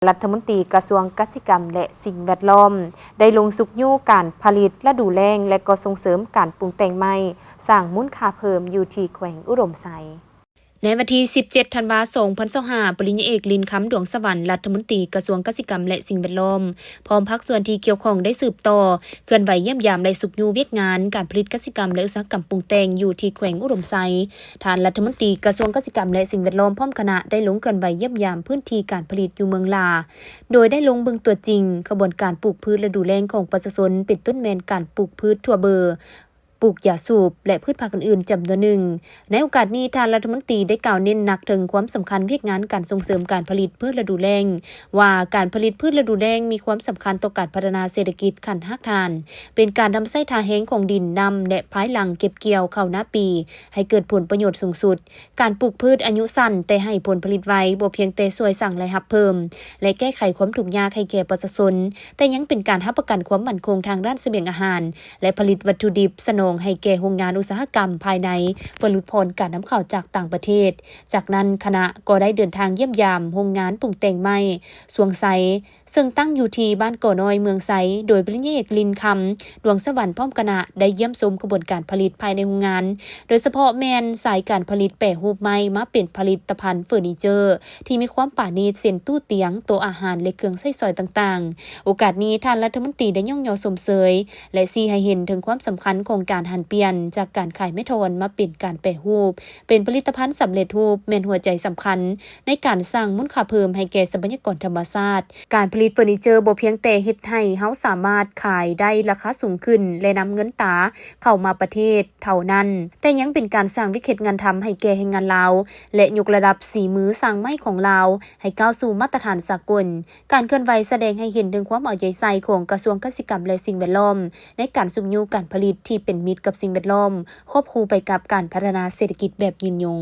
รัฐมนตรีกระทรวงเกษตรกรรมและสิ่งแวดล้อมได้ลงสุกยู่การผลิตและดูแลและก็ส่งเสริมการปรุงแต่งใหม่สร้างมูลค่าเพิ่มอยู่ที่แขวงอุดมไซในวันที่ 17 ธันวาคม 2025 ปริญญาเอกลินคำดวงสวรรค์รัฐมนตรีกระทรวงเกษตรกรรมและสิ่งแวดล้อมพร้อมภาคส่วนที่เกี่ยวข้องได้สืบต่อเคลื่อนไหวเยี่ยมยามและสุกยู่เวียกงานการผลิตเกษตรกรรมและอุตสาหกรรมปรุงแต่งอยู่ที่แขวงอุดมไซทานรัฐมนตรีกระทรวงเกษตรกรรมและสิ่งแวดล้อมพร้อมคณะได้ลงเคลื่อนไหวเยี่ยมยามพื้นที่การผลิตอยู่เมืองลาโดยได้ลงเบิ่งตัวจริงกระบวนการปลูกพืชและดูแลของประชาชนเป็นต้นแม่นการปลูกพืชทั่วเบอร์ปลูกยาสูบและพืชผักอื่นๆจำนวนหนึ่งในโอกาสนี้ทางรัฐมนตรีได้กล่าวเน้นหนักถึงความสำคัญเวียกงานการส่งเสริมการผลิตพืชฤดูแล้งว่าการผลิตพืชฤดูแล้งมีความสำคัญต่อการพัฒนาเศรษฐกิจขั้นรากฐานเป็นการทำไส้ทาแห้งของดินนำและภายหลังเก็บเกี่ยวเข้าหน้าปีให้เกิดผลประโยชน์สูงสุดการปลูกพืชอายุสั้นแต่ให้ผลผลิตไวบ่เพียงแต่ช่วยสร้างรายรับเพิ่มและแก้ไขความทุกข์ยากให้แก่ประชาชนแต่ยังเป็นการรับประกันความมั่นคงทางด้านเสบียงอาหารและผลิตวัตถุดิบสนองให้แก่โรงงานอุตสาหกรรมภายในเพื่อลดผลการนำเข้าจากต่างประเทศจากนั้นคณะก็ได้เดินทางเยี่ยมยามโรงงานปรุงแต่งไม้สวงไซซึ่งตั้งอยู่ที่บ้านก่อน้อยเมืองไซโดยปริญญาเอกลินคำดวงสวรรค์พร้อมคณะได้เยี่ยมชมกระบวนการผลิตภายในโรงงานโดยเฉพาะแมนสายการผลิตแปรรูปไม้มาเป็นผลิตภัณฑ์เฟอร์นิเจอร์ที่มีความปราณีตเช่นตู้เตียงโต๊ะอาหารและเครื่องใช้สอยต่างๆโอกาสนี้ท่านรัฐมนตรีได้ย่องยอสมเสยและชี้ให้เห็นถึงความสำคัญของการหันเปลี่ยนจากการขายไม้ทอนมาเป็นการแปรรูปเป็นผลิตภัณฑ์สำเร็จรูปเป็นหัวใจสำคัญในการสร้างมูลค่าเพิ่มให้แก่ทรัพยากรธรรมชาติการผลิตเฟอร์นิเจอร์บ่เพียงแต่เฮ็ดให้เฮาสามารถขายได้ราคาสูงขึ้นและนำเงินตราเข้ามาประเทศเท่านั้นแต่ยังเป็นการสร้างวิกฤตงานทำให้แก่แรงงานลาวและยกระดับสีมือสร้างไม้ของลาวให้ก้าวสู่มาตรฐานสากลการเคลื่อนไหวแสดงให้เห็นถึงความเอาใจใส่ของกระทรวงเกษตรกรรมและสิ่งแวดล้อมในการสุขอยู่การผลิตที่เป็นมิตรกับสิ่งแวดล้อมควบคู่ไปกับการพัฒนาเศรษฐกิจแบบยืนยง